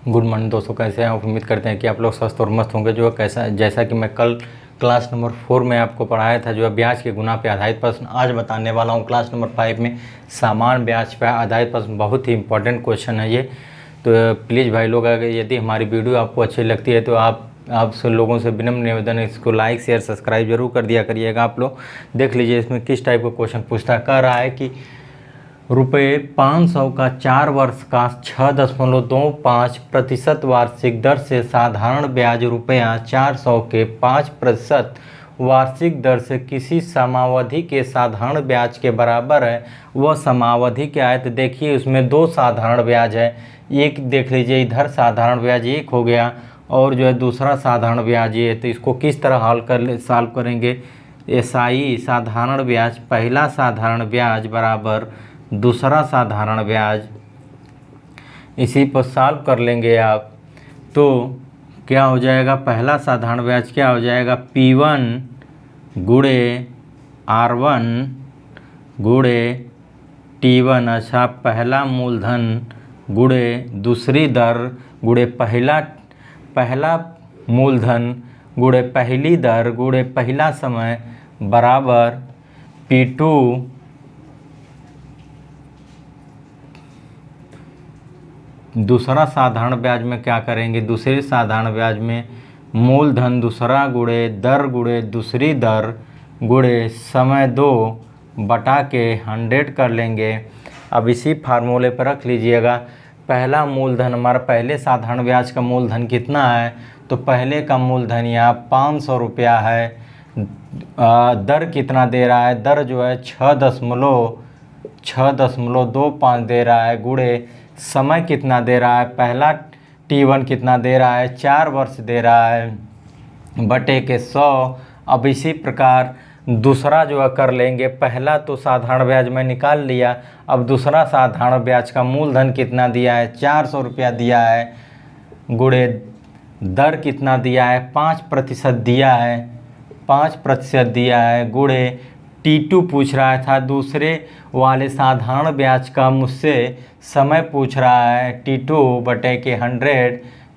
Good morning दोस्तों, कैसे हैं आप। उम्मीद करते हैं कि आप लोग स्वस्थ और मस्त होंगे। जो कैसा जैसा कि मैं कल क्लास नंबर 4 में आपको पढ़ाया था, जो है ब्याज के गुना पे आधारित प्रश्न, आज बताने वाला हूं क्लास नंबर 5 में सामान्य ब्याज पर आधारित प्रश्न। बहुत ही इंपॉर्टेंट क्वेश्चन है ये। तो प्लीज़ भाई लोग, अगर यदि हमारी वीडियो आपको अच्छी लगती है तो आप सब लोगों से विनम्र निवेदन है, इसको लाइक शेयर सब्सक्राइब जरूर कर दिया करिएगा। आप लोग देख लीजिए इसमें किस टाइप का क्वेश्चन पूछता है। कह रहा है कि रुपये 500 का 4 वर्ष का 6.25% वार्षिक दर से साधारण ब्याज रुपया 400 के 5% वार्षिक दर से किसी समावधि के साधारण ब्याज के बराबर है। वह समावधि क्या है? तो देखिए उसमें दो साधारण ब्याज है। एक देख लीजिए, इधर साधारण ब्याज एक हो गया और जो है दूसरा साधारण ब्याज ये है। तो इसको किस तरह सॉल्व करेंगे? एसआई साधारण ब्याज, पहला साधारण ब्याज बराबर दूसरा साधारण ब्याज, इसी पर सॉल्व कर लेंगे आप। तो क्या हो जाएगा? पहला साधारण ब्याज क्या हो जाएगा? P1 गुणे R1 गुणे T1। अच्छा, पहला मूलधन गुणे दूसरी दर गुणे पहला मूलधन गुणे पहली दर गुणे पहला समय बराबर P2 दूसरा साधारण ब्याज में क्या करेंगे? दूसरे साधारण ब्याज में मूलधन दूसरा गुणे दर गुणे दूसरी दर गुणे समय 2 बटा के 100 कर लेंगे। अब इसी फार्मूले पर रख लीजिएगा। पहला मूलधन, हमारा पहले साधारण ब्याज का मूलधन कितना है? तो पहले का मूलधन यहाँ 500 रुपया है। दर कितना दे रहा है? दर जो है 6.25 दे रहा है, गुणे समय कितना दे रहा है? पहला T1 कितना दे रहा है? 4 वर्ष दे रहा है, बटे के 100। अब इसी प्रकार दूसरा जो है कर लेंगे। पहला तो साधारण ब्याज में निकाल लिया, अब दूसरा साधारण ब्याज का मूलधन कितना दिया है? 400 रुपया दिया है, गुणे दर कितना दिया है? 5% दिया है, 5% दिया है, गुणे T2 पूछ रहा था दूसरे वाले साधारण ब्याज का, मुझसे समय पूछ रहा है T2 बटे के 100।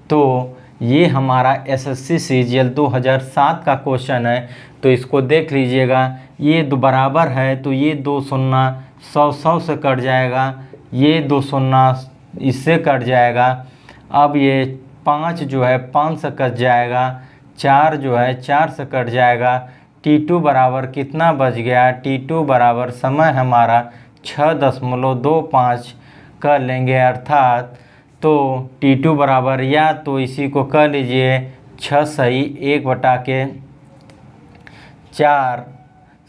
तो ये हमारा SSC CGL 2007 का क्वेश्चन है। तो इसको देख लीजिएगा, ये दो बराबर है तो ये 2 शून्य 100 से कट जाएगा, ये 2 शून्य इससे कट जाएगा। अब ये 5 जो है 5 से कट जाएगा, 4 जो है 4 से कट जाएगा। T2 बराबर कितना बच गया? T2 बराबर समय हमारा 6.25 कर लेंगे, अर्थात तो T2 बराबर, या तो इसी को कर लीजिए 6 सही 1 बटा के 4,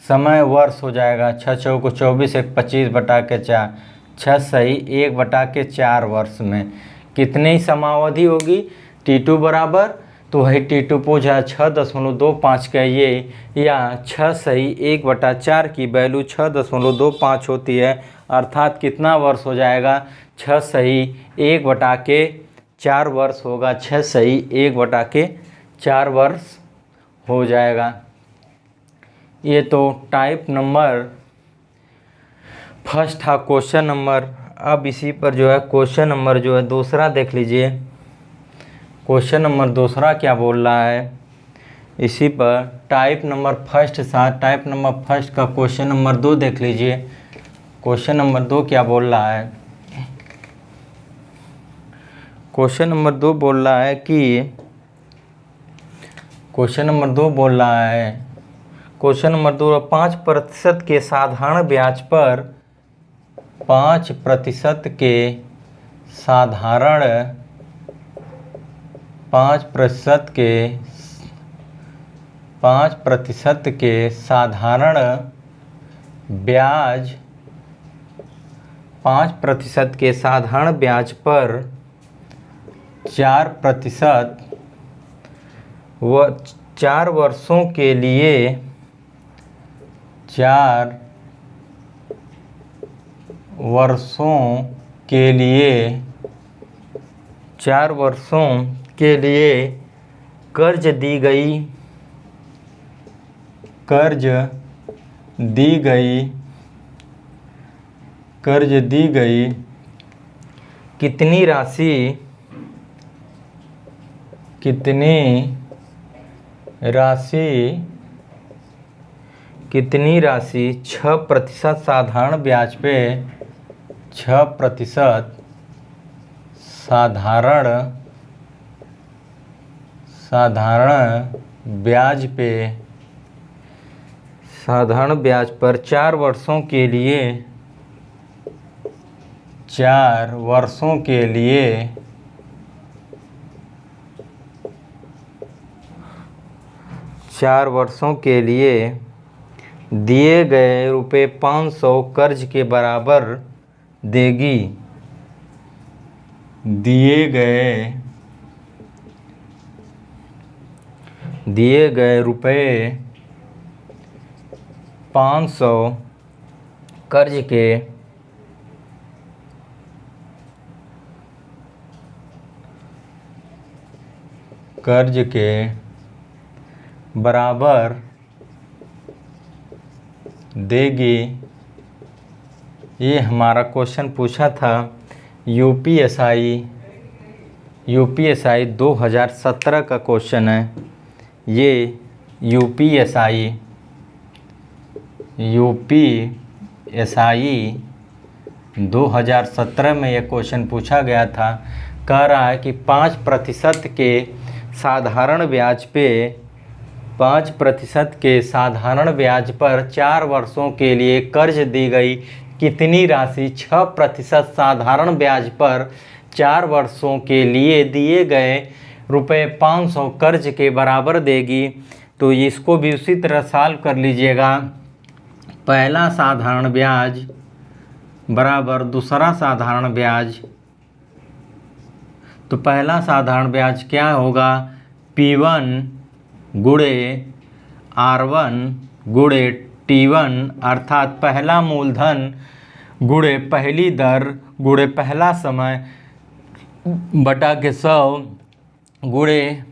समय वर्ष हो जाएगा। 6 चौको 24, 1 25 बटा के 4, 6 सही 1 बटा के 4 वर्ष में कितनी समावधि होगी? T2 बराबर, तो वही T2 पूछा 6.25 का ये, या 6 सही 1 बटा 4 की वैल्यू 6.25 होती है, अर्थात कितना वर्ष हो जाएगा? 6 सही 1 बटा के 4 वर्ष होगा। 6 सही 1 बटा के 4 वर्ष हो जाएगा। ये तो टाइप नंबर फर्स्ट था क्वेश्चन नंबर। अब इसी पर जो है क्वेश्चन नंबर जो है दूसरा देख लीजिए। क्वेश्चन नंबर दूसरा क्या बोल रहा है? इसी पर टाइप नंबर फर्स्ट था, टाइप नंबर फर्स्ट का क्वेश्चन नंबर 2 देख लीजिए। क्वेश्चन नंबर 2 क्या बोल रहा है? क्वेश्चन नंबर 2 बोल रहा है कि क्वेश्चन नंबर 2 बोल रहा है, क्वेश्चन नंबर 2, 5% के साधारण ब्याज पर 5% के साधारण 5% के साधारण ब्याज, 5% के साधारण ब्याज पर 4% व 4 वर्षों के लिए 4 वर्षों के लिए 4 वर्षों के लिए कर्ज दी गई कितनी राशि कितनी राशि 6% साधारण ब्याज पे 6% साधारण ब्याज पर 4 वर्षों के लिए 4 वर्षों के लिए दिए गए रुपये 500 कर्ज के बराबर देगी। दिए गए रुपये 500 कर्ज के बराबर देगी। ये हमारा क्वेश्चन पूछा था यूपीएसआई 2017 का क्वेश्चन है। ये यूपीएसआई 2017 में ये क्वेश्चन पूछा गया था। कह रहा है कि 5% के साधारण ब्याज पर 4 वर्षों के लिए कर्ज दी गई कितनी राशि 6% साधारण ब्याज पर 4 वर्षों के लिए दिए गए रुपये 500 कर्ज के बराबर देगी। तो इसको भी उसी तरह सॉल्व कर लीजिएगा। पहला साधारण ब्याज बराबर दूसरा साधारण ब्याज। तो पहला साधारण ब्याज क्या होगा? P1 गुणे R1 गुणे T1 अर्थात पहला मूलधन गुणे पहली दर गुणे पहला समय बटा के 100 गुणे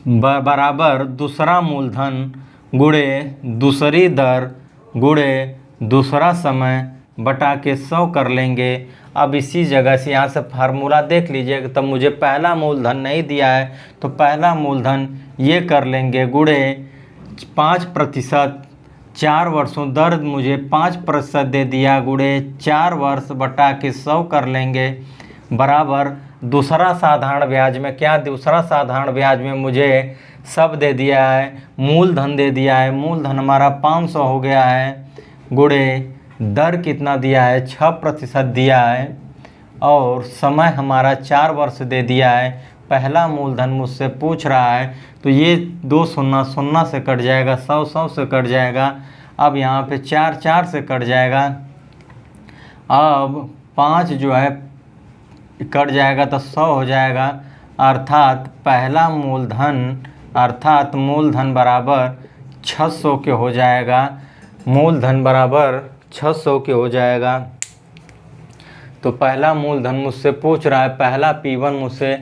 बराबर दूसरा मूलधन गुणे दूसरी दर गुणे दूसरा समय बटा के 100 कर लेंगे। अब इसी जगह से यहाँ से फार्मूला देख लीजिएगा। तब मुझे पहला मूलधन नहीं दिया है तो पहला मूलधन ये कर लेंगे गुणे 5%। 4 वर्षों दर मुझे 5% दे दिया गुणे 4 वर्ष बटा के 100 कर लेंगे बराबर दूसरा साधारण ब्याज में क्या? दूसरा साधारण ब्याज में मुझे सब दे दिया है, मूलधन दे दिया है। मूलधन हमारा 500 हो गया है गुणे दर कितना दिया है? 6% दिया है और समय हमारा 4 वर्ष दे दिया है। पहला मूलधन मुझसे पूछ रहा है तो ये 2 शून्य शून्य से कट जाएगा, 100 से कट जाएगा। अब यहाँ पे 4 से कट जाएगा। अब 5 जो है कट जाएगा तो 100 हो जाएगा। अर्थात पहला मूलधन बराबर 600 के हो जाएगा। मूलधन बराबर 600 के हो जाएगा। तो पहला मूलधन मुझसे पूछ रहा है, पहला P1 मुझसे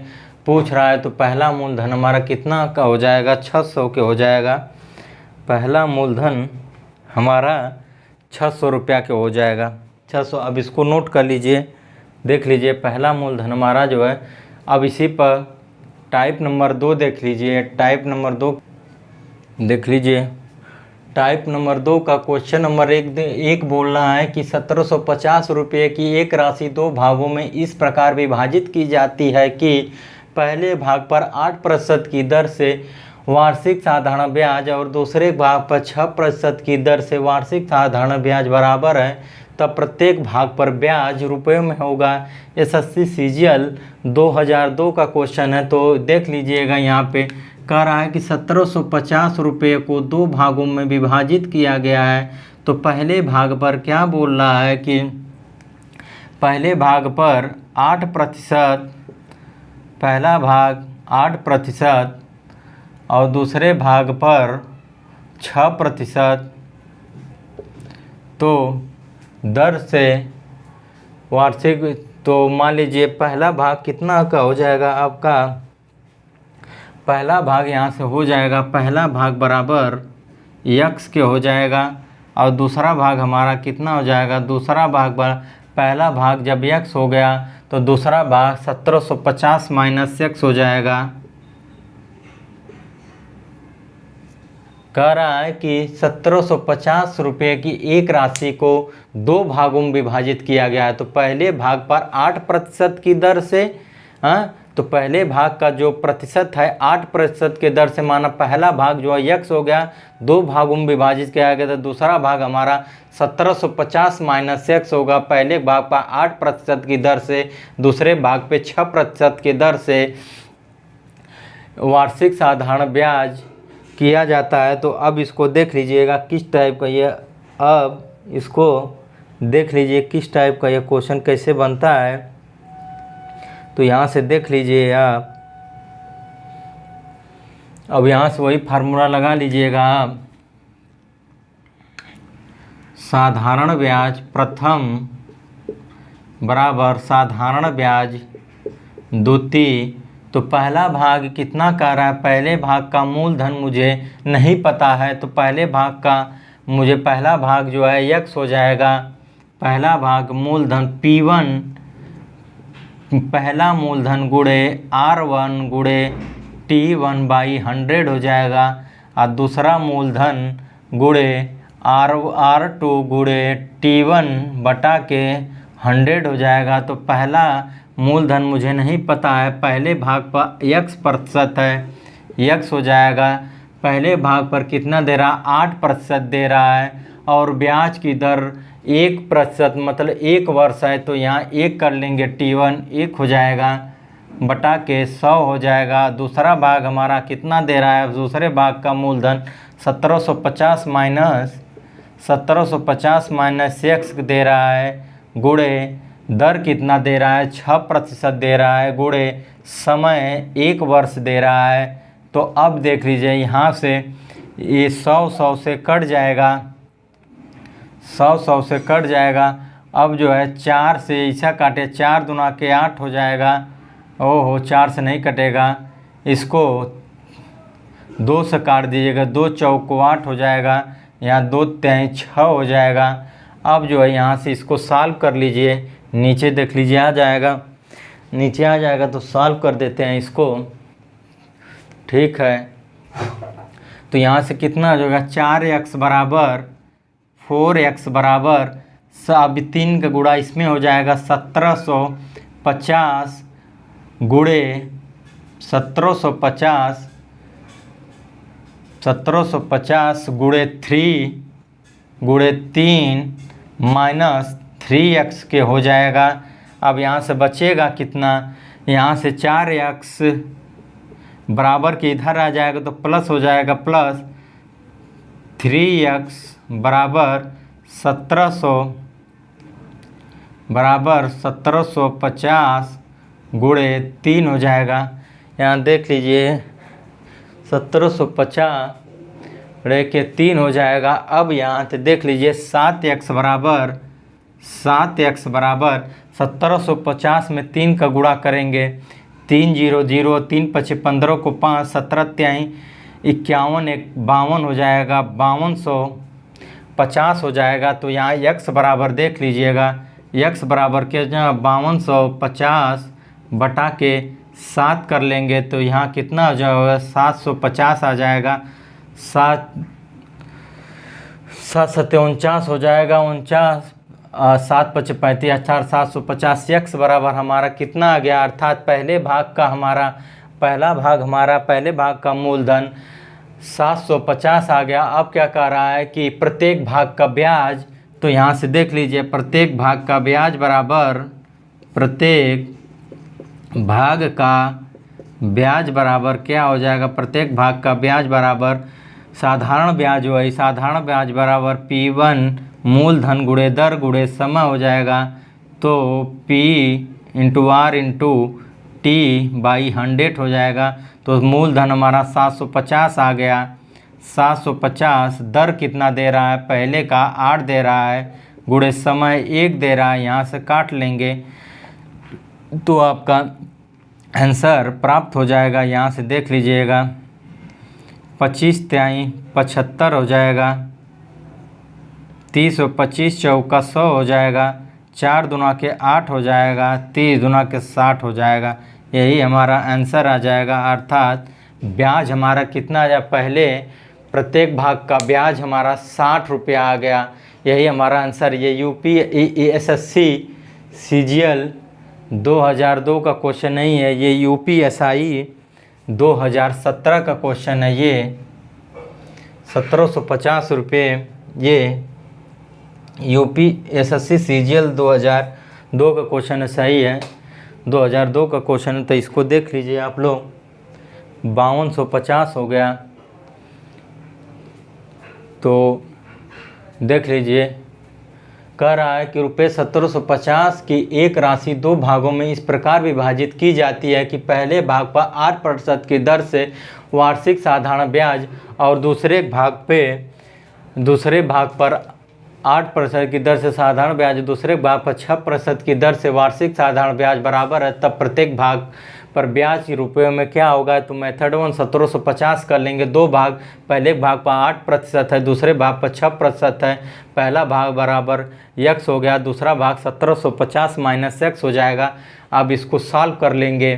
पूछ रहा है तो पहला मूलधन हमारा कितना का हो जाएगा? 600 के हो जाएगा। पहला मूलधन हमारा 600 रुपया के हो जाएगा। 600। अब इसको नोट कर लीजिए, देख लीजिए। पहला मूलधन हमारा जो है, अब इसी पर टाइप नंबर 2 देख लीजिए। टाइप नंबर 2 देख लीजिए। टाइप नंबर 2 का क्वेश्चन नंबर 1 बोल रहा है कि 1750 रुपये की एक राशि 2 भागों में इस प्रकार विभाजित की जाती है कि पहले भाग पर 8% की दर से वार्षिक साधारण ब्याज और दूसरे भाग पर 6% की दर से वार्षिक साधारण ब्याज बराबर है, तब प्रत्येक भाग पर ब्याज रुपयों में होगा। SSC CGL 2002 का क्वेश्चन है। तो देख लीजिएगा, यहाँ पे कह रहा है कि 1750 रुपये को 2 भागों में विभाजित किया गया है। तो पहले भाग पर क्या बोल रहा है कि पहले भाग पर 8%, पहला भाग 8% और दूसरे भाग पर 6%। तो दर से वार्षिक, तो मान लीजिए पहला भाग कितना का हो जाएगा आपका? पहला भाग यहाँ से हो जाएगा, पहला भाग बराबर x के हो जाएगा और दूसरा भाग हमारा कितना हो जाएगा? दूसरा भाग पहला भाग जब x हो गया तो दूसरा भाग 1750 - x हो जाएगा। कह रहा है कि 1750 रुपये की एक राशि को 2 भागों में विभाजित किया गया है। तो पहले भाग पर 8% की दर से, हाँ, तो पहले भाग का जो प्रतिशत है 8% के दर से, माना पहला भाग जो है x हो गया, 2 भागों में विभाजित किया गया। तो दूसरा भाग हमारा 1750 माइनस x होगा। पहले भाग पर 8% की दर से, दूसरे भाग पे 6% की दर से वार्षिक साधारण ब्याज किया जाता है। तो अब इसको देख लीजिएगा किस टाइप का ये, अब इसको देख लीजिए किस टाइप का ये क्वेश्चन कैसे बनता है। तो यहाँ से देख लीजिए आप, अब यहाँ से वही फार्मूला लगा लीजिएगा आप। साधारण ब्याज प्रथम बराबर साधारण ब्याज द्वितीय। तो पहला भाग कितना कह रहा है, पहले भाग का मूलधन मुझे नहीं पता है, तो पहले भाग का मुझे पहला भाग जो है x हो जाएगा। पहला भाग मूलधन P1, पहला मूलधन गुणे R1 गुणे T1/100 हो जाएगा, और दूसरा मूलधन गुणे R2 गुणे T1/100 हो जाएगा। तो पहला मूलधन मुझे नहीं पता है, पहले भाग पर x% है, x हो जाएगा। पहले भाग पर कितना दे रहा है, 8% दे रहा है, और ब्याज की दर 1%, मतलब 1 वर्ष है, तो यहाँ 1 कर लेंगे, T1 1 हो जाएगा बटा के 100 हो जाएगा। दूसरा भाग हमारा कितना दे रहा है, दूसरे भाग का मूलधन 1750 माइनस x दे रहा है, गुणे दर कितना दे रहा है, 6% दे रहा है, गुणे समय 1 वर्ष दे रहा है। तो अब देख लीजिए यहाँ से ये 100 से कट जाएगा, 100 से कट जाएगा। अब जो है 4 से ऐसा काटे, 4 दूना के 8 हो जाएगा। ओहो, 4 से नहीं कटेगा, इसको 2 से काट दीजिएगा, 2 चौको 8 हो जाएगा, यहाँ 2 तिहाई 6 हो जाएगा। अब जो है यहाँ से इसको सॉल्व कर लीजिए, नीचे देख लीजिए आ जाएगा, नीचे आ जाएगा। तो सॉल्व कर देते हैं इसको, ठीक है। तो यहाँ से कितना हो जाएगा, 4x बराबर 4x बराबर, अब 3 का गुणा इसमें हो जाएगा 1750 गुणे 1750 गुणे 3 माइनस 3x के हो जाएगा। अब यहाँ से बचेगा कितना, यहाँ से 4x बराबर के इधर आ जाएगा, तो प्लस हो जाएगा, प्लस 3x बराबर 1750 गुणे 3 हो जाएगा। यहाँ देख लीजिए 1750 गुणे के 3 हो जाएगा। अब यहाँ से देख लीजिए 7x बराबर 1750 में 3 का गुणा करेंगे, 3 0 0, 3 5 15 को 5, 17 तिहाई 51, 1 52 हो जाएगा, 5250 हो जाएगा। तो यहाँ x बराबर देख लीजिएगा, x बराबर के 5250 बटा के 7 कर लेंगे, तो यहाँ कितना हो जाएगा, 750 आ जाएगा, 7 7 49 हो जाएगा, 49 7 5 35 18 750। x बराबर हमारा कितना आ गया, अर्थात पहले भाग का मूलधन 750 आ गया। अब क्या कह रहा है कि प्रत्येक भाग का ब्याज, तो यहाँ से देख लीजिए प्रत्येक भाग का ब्याज बराबर, प्रत्येक भाग का ब्याज बराबर क्या हो जाएगा, प्रत्येक भाग का ब्याज बराबर साधारण ब्याज हुआ, साधारण ब्याज बराबर P1 मूलधन गुणे दर गुणे समय हो जाएगा। तो P into R into T/100 हो जाएगा। तो मूलधन हमारा 750 आ गया, 750 दर कितना दे रहा है, पहले का 8 दे रहा है, गुणे समय 1 दे रहा है, यहाँ से काट लेंगे तो आपका आंसर प्राप्त हो जाएगा। यहाँ से देख लीजिएगा 25 तिहाई 75 हो जाएगा, 30 और 25 चौका 100 हो जाएगा, 4 दूना के 8 हो जाएगा, 30 दूना के 60 हो जाएगा। यही हमारा आंसर आ जाएगा। अर्थात ब्याज हमारा कितना आ जाए, पहले प्रत्येक भाग का ब्याज हमारा 60 रुपया आ गया। यही हमारा आंसर। ये UPSSC CGL 2002 का क्वेश्चन नहीं है, ये UPSI 2017 का क्वेश्चन है। ये 1750 रुपये ये UPSSC CGL 2002 का क्वेश्चन है। सही है, 2002 का क्वेश्चन है, तो इसको देख लीजिए आप लोग। 5250 हो गया, तो देख लीजिए। कह रहा है कि रुपये 1750 की एक राशि दो भागों में इस प्रकार विभाजित की जाती है कि पहले भाग पर 8% की दर से वार्षिक साधारण ब्याज और दूसरे भाग पर 8% की दर से साधारण ब्याज, दूसरे भाग पर 6% की दर से वार्षिक साधारण ब्याज बराबर है, तब प्रत्येक भाग पर ब्याज रुपयों में क्या होगा। तो मेथड 1 1750 कर लेंगे। दो भाग, पहले भाग पर 8% है, दूसरे भाग पर 6% है। पहला भाग बराबर x हो गया, दूसरा भाग 1750 माइनस x हो जाएगा। अब इसको सॉल्व कर लेंगे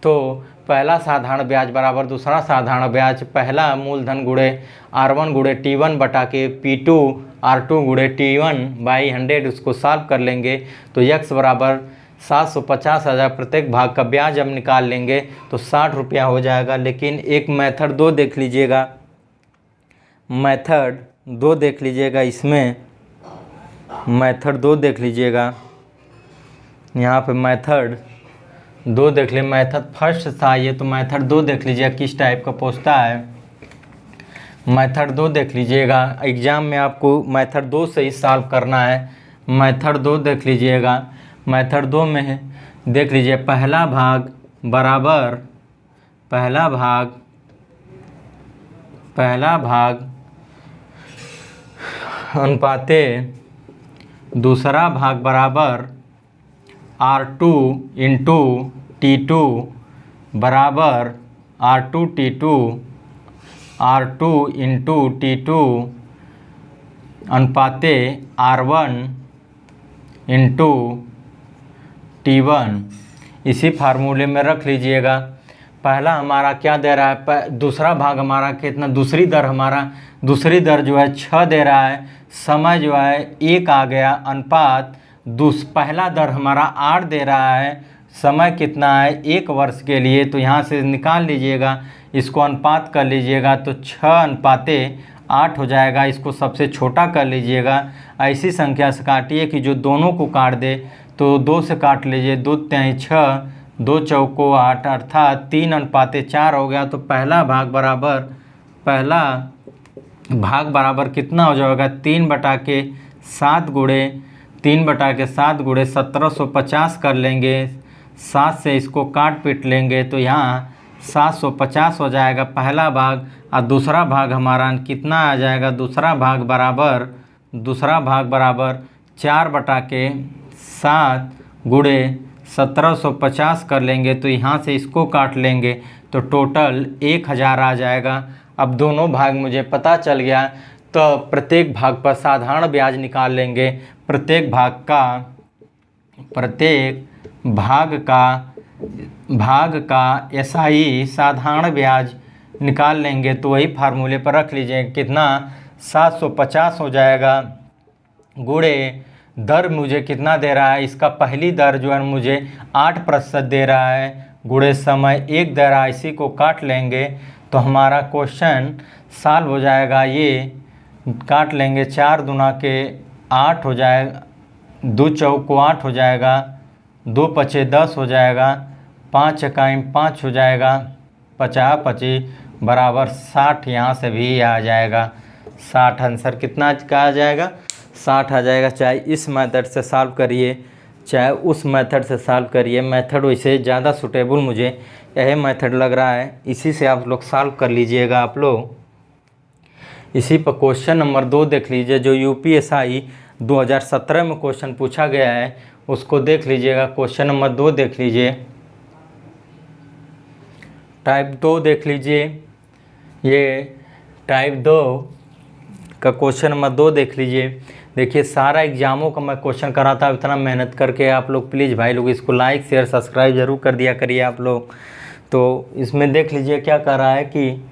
तो पहला साधारण ब्याज बराबर दूसरा साधारण ब्याज, पहला मूलधन गुणे R1 गुणे T1 बटा के P2 R2 गुणे T1 बाई 100, उसको सॉल्व कर लेंगे तो x बराबर 750 हज़ार प्रत्येक भाग का ब्याज हम निकाल लेंगे तो 60 रुपया हो जाएगा। लेकिन एक मेथड 2 देख लीजिएगा, मेथड 2 देख लीजिएगा, इसमें मेथड 2 देख लीजिएगा, यहाँ पे मेथड 2 देख ले। मेथड फर्स्ट था ये, तो मेथड 2 देख लीजिएगा किस टाइप का पूछता है। मेथड 2 देख लीजिएगा, एग्ज़ाम में आपको मेथड 2 से ही सॉल्व करना है। मेथड 2 देख लीजिएगा, मेथड 2 में देख लीजिए पहला भाग बराबर पहला भाग अनुपाते दूसरा भाग बराबर R2 इंटू T2 बराबर R2 into T2 अनुपाते R1 into T1। इसी फार्मूले में रख लीजिएगा। पहला हमारा क्या दे रहा है, दूसरा भाग हमारा कितना, दूसरी दर जो है 6 दे रहा है, समय जो है 1 आ गया, अनुपात पहला दर हमारा 8 दे रहा है, समय कितना है 1 वर्ष के लिए, तो यहाँ से निकाल लीजिएगा, इसको अनुपात कर लीजिएगा तो 6:8 हो जाएगा। इसको सबसे छोटा कर लीजिएगा, ऐसी संख्या से काटिए कि जो दोनों को काट दे, तो 2 से काट लीजिए, 2 तिहाई 6, 2 चौको 8 अर्थात 3:4 हो गया। तो पहला भाग बराबर कितना हो जाएगा, 3/7 गुणे 1750 कर लेंगे, 7 से इसको काट पीट लेंगे तो यहाँ 750 हो जाएगा पहला भाग। और दूसरा भाग हमारा कितना आ जाएगा, दूसरा भाग बराबर 4/7 गुणे 1750 कर लेंगे तो यहाँ से इसको काट लेंगे तो टोटल 1000 आ जाएगा। अब दोनों भाग मुझे पता चल गया, तो प्रत्येक भाग पर साधारण ब्याज निकाल लेंगे। प्रत्येक भाग का SI साधारण ब्याज निकाल लेंगे तो वही फार्मूले पर रख लीजिए, कितना 750 हो जाएगा, गुणे दर मुझे कितना दे रहा है, इसका पहली दर जो है मुझे 8% दे रहा है, गुणे समय 1 दे रहा है, इसी को काट लेंगे तो हमारा क्वेश्चन सॉल्व हो जाएगा। ये काट लेंगे, 4 दूना के 8 हो जाएगा, 2 चौको 8 हो जाएगा, 2 पचे 10 हो जाएगा, 5 इकाई 5 हो जाएगा, 50 25 बराबर 60। यहाँ से भी आ जाएगा 60। आंसर कितना का आ जाएगा, 60 आ जाएगा। चाहे इस मेथड से सॉल्व करिए चाहे उस मेथड से सॉल्व करिए, मेथड वैसे ज़्यादा सूटेबल मुझे यही मेथड लग रहा है, इसी से आप लोग सॉल्व कर लीजिएगा। आप लोग इसी पर क्वेश्चन नंबर 2 देख लीजिए, जो UPSI 2017 में क्वेश्चन पूछा गया है उसको देख लीजिएगा। क्वेश्चन नंबर 2 देख लीजिए, टाइप 2 देख लीजिए, ये टाइप 2 का क्वेश्चन नंबर 2 देख लीजिए। देखिए सारा एग्जामों का मैं क्वेश्चन कराता हूँ, इतना मेहनत करके आप लोग प्लीज़ भाई लोग इसको लाइक शेयर सब्सक्राइब ज़रूर कर दिया करिए आप लोग। तो इसमें देख लीजिए क्या कर रहा है कि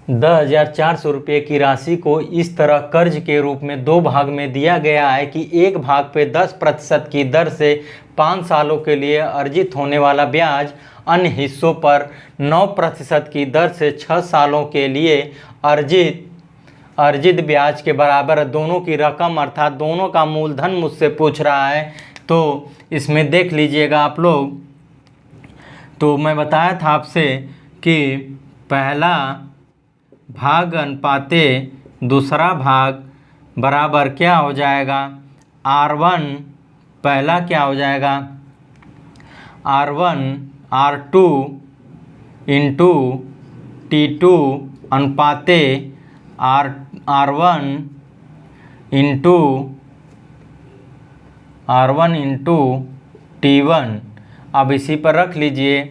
10,400 रुपये की राशि को इस तरह कर्ज के रूप में 2 भाग में दिया गया है कि एक भाग पे 10% की दर से 5 सालों के लिए अर्जित होने वाला ब्याज अन्य हिस्सों पर 9% की दर से 6 सालों के लिए अर्जित ब्याज के बराबर है। दोनों की रकम अर्थात दोनों का मूलधन मुझसे पूछ रहा है। तो इसमें देख लीजिएगा आप लोग, तो मैं बताया था आपसे कि पहला भाग अनुपाते दूसरा भाग बराबर क्या हो जाएगा, R1 पहला क्या हो जाएगा, R1 R2 into T2 अनुपाते R1 into T1। अब इसी पर रख लीजिए।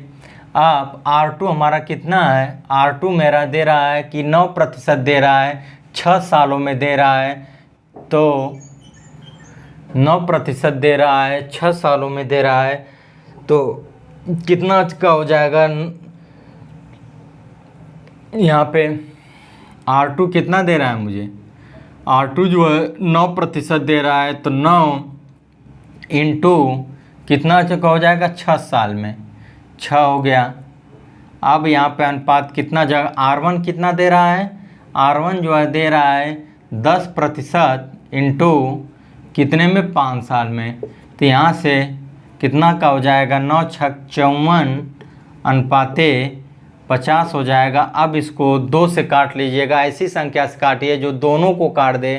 अब R2 हमारा कितना है, R2 मेरा दे रहा है कि 9% दे रहा है, 6 सालों में दे रहा है। तो 9% दे रहा है, 6 सालों में दे रहा है, तो कितना का हो जाएगा यहाँ पे। R2 कितना दे रहा है मुझे, R2 जो है 9% दे रहा है, तो 9 इंटू कितना का हो जाएगा, 6 साल में 6 हो गया। अब यहाँ पे अनुपात कितना जगह, R1 कितना दे रहा है, R1 जो है दे रहा है 10% इंटू कितने में, 5 साल में। तो यहाँ से कितना का हो जाएगा, 9 छक 54 अनुपाते 50 हो जाएगा। अब इसको 2 से काट लीजिएगा, ऐसी संख्या से काटिए जो दोनों को काट दे।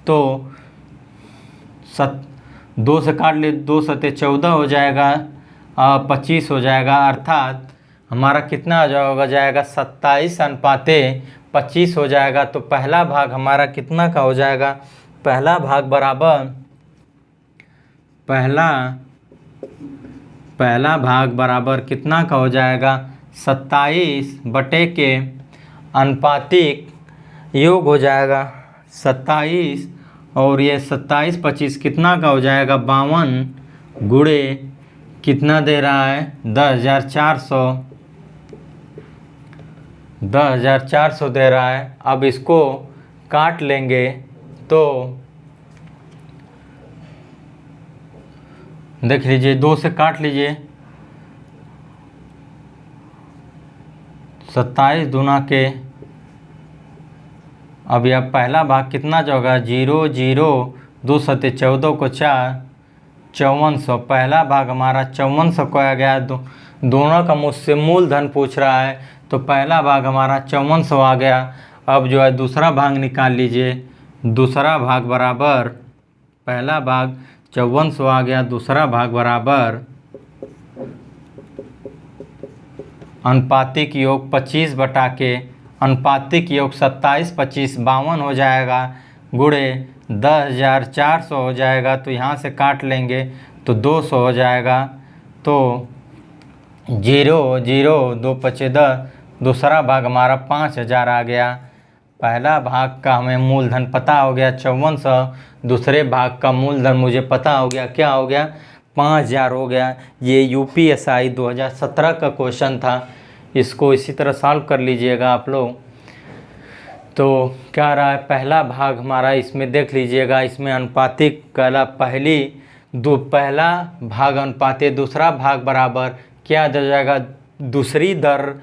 तो 2 से काट ले, 2 सते 14 हो जाएगा, 25 हो जाएगा, अर्थात हमारा कितना हो जाएगा 27 अनुपाते 25 हो जाएगा। तो पहला भाग हमारा कितना का हो जाएगा, पहला भाग बराबर पहला भाग बराबर कितना का हो जाएगा, 27 बटे के अनुपातिक योग हो जाएगा 27, और ये 27 25 कितना का हो जाएगा 52 गुणे कितना दे रहा है 10,400 दे रहा है। अब इसको काट लेंगे तो देख लीजिए, 2 से काट लीजिए, 27 दूना के, अब यह पहला भाग कितना जो होगा 0 0 2 सते 14 को 4 5400, पहला भाग हमारा 5400 को आ गया। दोनों का मुझसे मूलधन पूछ रहा है, तो पहला भाग हमारा 5400 आ गया। अब जो है दूसरा भाग निकाल लीजिए, दूसरा भाग बराबर पहला भाग 5400 आ गया, दूसरा भाग बराबर अनुपातिक योग 25 बटा के अनुपातिक योग 27 25 52 हो जाएगा, गुणे 10,400 हो जाएगा। तो यहाँ से काट लेंगे तो 200 हो जाएगा। तो 0 0 2 5 10, दूसरा भाग हमारा 5000 आ गया। पहला भाग का हमें मूलधन पता हो गया 5400, दूसरे भाग का मूलधन मुझे पता हो गया, क्या हो गया 5000 हो गया। ये यूपीएसआई 2017 का क्वेश्चन था, इसको इसी तरह सॉल्व कर लीजिएगा आप लोग। तो क्या रहा है, पहला भाग हमारा इसमें देख लीजिएगा, इसमें अनुपातिक कला पहला भाग अनुपाते दूसरा भाग बराबर क्या दे जाएगा, दूसरी दर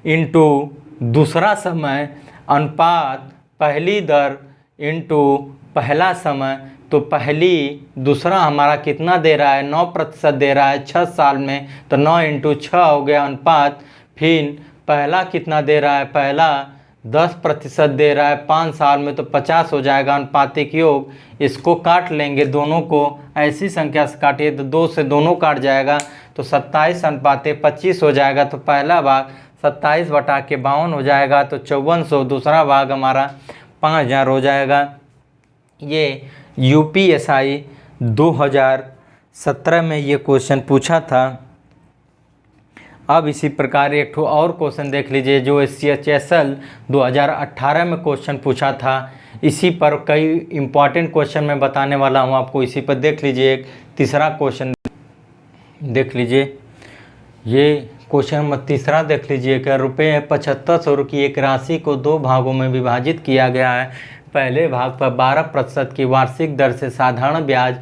इंटू दूसरा समय अनुपात पहली दर इंटू पहला समय। तो पहली दूसरा हमारा कितना दे रहा है 9% दे रहा है 6 साल में, तो 9 इंटू 6 हो गया अनुपात। फिर पहला कितना दे रहा है, पहला 10% दे रहा है 5 साल में, तो 50 हो जाएगा अनुपातिक योग। इसको काट लेंगे दोनों को, ऐसी संख्या से काटिए तो 2 से दोनों काट जाएगा, तो 27 अनुपाते 25 हो जाएगा। तो पहला भाग 27 बटा के 52 हो जाएगा, तो 5400, दूसरा भाग हमारा 5000 हो जाएगा। ये यूपीएसआई 2017 में ये क्वेश्चन पूछा था। अब इसी प्रकार एक ठो और क्वेश्चन देख लीजिए जो CHSL 2018 में क्वेश्चन पूछा था। इसी पर कई इम्पॉर्टेंट क्वेश्चन मैं बताने वाला हूँ आपको, इसी पर देख लीजिए। एक तीसरा क्वेश्चन देख लीजिए, ये क्वेश्चन नंबर तीसरा देख लीजिएगा। रुपये 7500 की एक राशि को दो भागों में विभाजित किया गया है। पहले भाग पर 12% की वार्षिक दर से साधारण ब्याज,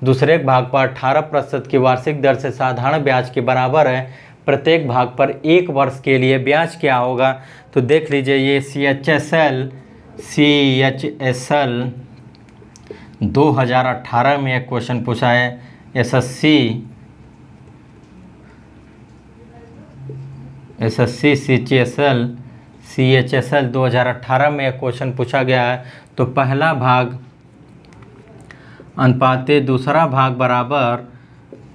दूसरे भाग पर 18% की वार्षिक दर से साधारण ब्याज के बराबर है। प्रत्येक भाग पर 1 वर्ष के लिए ब्याज क्या होगा? तो देख लीजिए, ये CHSL 2018 में एक क्वेश्चन पूछा है। SSC CHSL 2018 में एक क्वेश्चन पूछा गया है। तो पहला भाग अनुपाते दूसरा भाग बराबर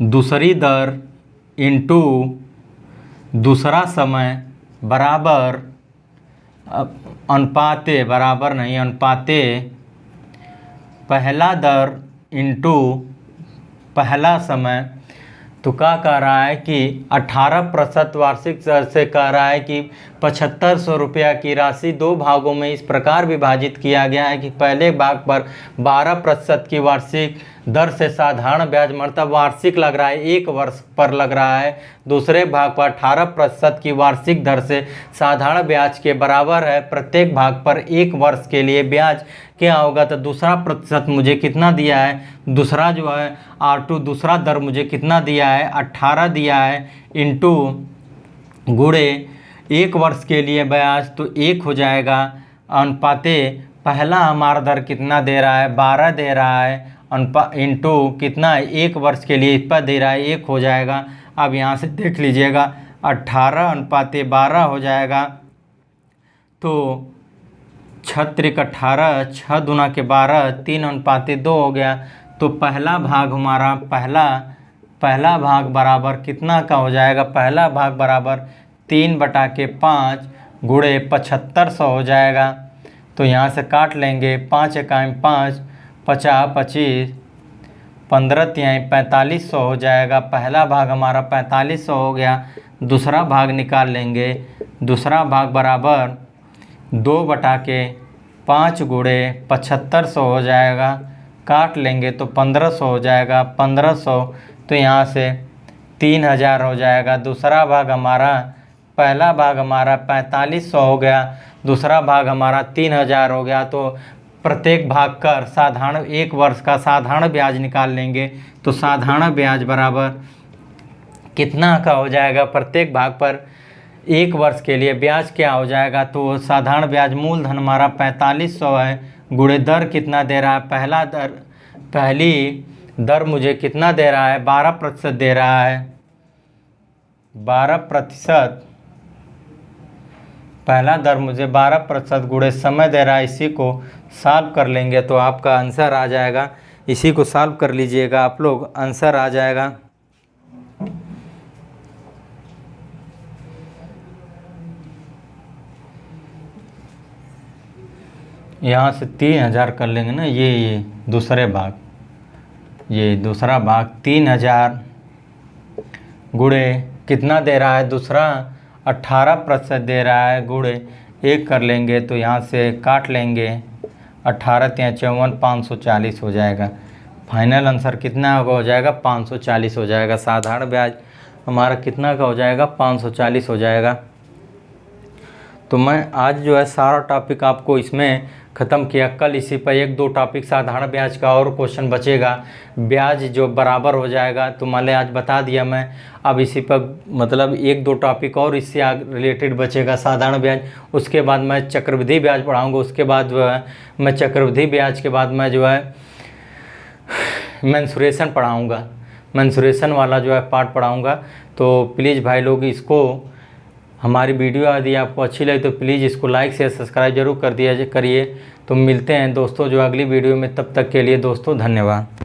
दूसरी दर इंटू दूसरा समय बराबर अनुपाते बराबर नहीं अनुपाते पहला दर इंटू पहला समय। तो क्या कह रहा है कि 18% वार्षिक दर से कह रहा है कि 7500 रुपया की राशि दो भागों में इस प्रकार विभाजित किया गया है कि पहले भाग पर 12% की वार्षिक दर से साधारण ब्याज, मतलब वार्षिक लग रहा है, 1 वर्ष पर लग रहा है। दूसरे भाग पर 18% की वार्षिक दर से साधारण ब्याज के बराबर है। प्रत्येक भाग पर 1 वर्ष के लिए ब्याज क्या होगा? तो दूसरा प्रतिशत मुझे कितना दिया है, दूसरा जो है R2 दूसरा दर मुझे कितना दिया है, 18 दिया है, इंटू गुणे 1 वर्ष के लिए ब्याज तो 1 हो जाएगा। अनुपाते पहला हमारा दर कितना दे रहा है, 12 दे रहा है, इंटू कितना है, 1 वर्ष के लिए इस पर दे रहा है, 1 हो जाएगा। अब यहाँ से देख लीजिएगा 18 अनुपाते 12 हो जाएगा। तो 6 त्रिक 18, 6 दूना के 12, 3 अनुपाते 2 हो गया। तो पहला भाग हमारा पहला भाग बराबर कितना का हो जाएगा? पहला भाग बराबर 3/5 गुणे 7500 हो जाएगा। तो यहाँ से काट लेंगे, 5 एकाई 5, 50 25, 15 तिहाई 4500 हो जाएगा। पहला भाग हमारा 4500 हो गया। दूसरा भाग निकाल लेंगे। दूसरा भाग बराबर 2/5 गुणे 7500 हो जाएगा। काट लेंगे तो 1500 हो जाएगा। 1500 तो यहाँ से 3000 हो जाएगा। दूसरा भाग हमारा, पहला भाग हमारा 4500 हो गया, दूसरा भाग हमारा 3000 हो गया। तो प्रत्येक भाग कर साधारण 1 वर्ष का साधारण ब्याज निकाल लेंगे। तो साधारण ब्याज बराबर कितना का हो जाएगा? प्रत्येक भाग पर 1 वर्ष के लिए ब्याज क्या हो जाएगा? तो साधारण ब्याज मूलधन हमारा 4500 है, गुणे दर कितना दे रहा है? पहली दर मुझे कितना दे रहा है? 12% दे रहा है। 12% पहला दर मुझे 12% गुणे समय दे रहा है। इसी को सॉल्व कर लेंगे तो आपका आंसर आ जाएगा। इसी को सॉल्व कर लीजिएगा आप लोग, आंसर आ जाएगा। यहाँ से 3000 कर लेंगे ना, ये दूसरे भाग, ये दूसरा भाग 3000 गुणे कितना दे रहा है? दूसरा 18% दे रहा है, गुणे 1 कर लेंगे तो यहाँ से काट लेंगे। 18 तिहाई 54, 540 हो जाएगा। फाइनल आंसर कितना हो जाएगा? 540 हो जाएगा। साधारण ब्याज हमारा कितना का हो जाएगा? 540 हो जाएगा। तो मैं आज जो है सारा टॉपिक आपको इसमें ख़त्म किया। कल इसी पर 1-2 टॉपिक साधारण ब्याज का और क्वेश्चन बचेगा, ब्याज जो बराबर हो जाएगा। तो मान आज बता दिया मैं, अब इसी पर मतलब 1-2 टॉपिक और इससे रिलेटेड बचेगा साधारण ब्याज। उसके बाद मैं चक्रवृद्धि ब्याज पढ़ाऊँगा। उसके बाद जो है मैं चक्रवृद्धि ब्याज के बाद मैं जो है मेंसुरेशन पढ़ाऊँगा, मेंसुरेशन वाला जो है पार्ट पढ़ाऊँगा। तो प्लीज़ भाई लोग इसको, हमारी वीडियो यदि आपको अच्छी लगे तो प्लीज़ इसको लाइक शेयर सब्सक्राइब जरूर कर दिया करिए। तो मिलते हैं दोस्तों जो अगली वीडियो में, तब तक के लिए दोस्तों धन्यवाद।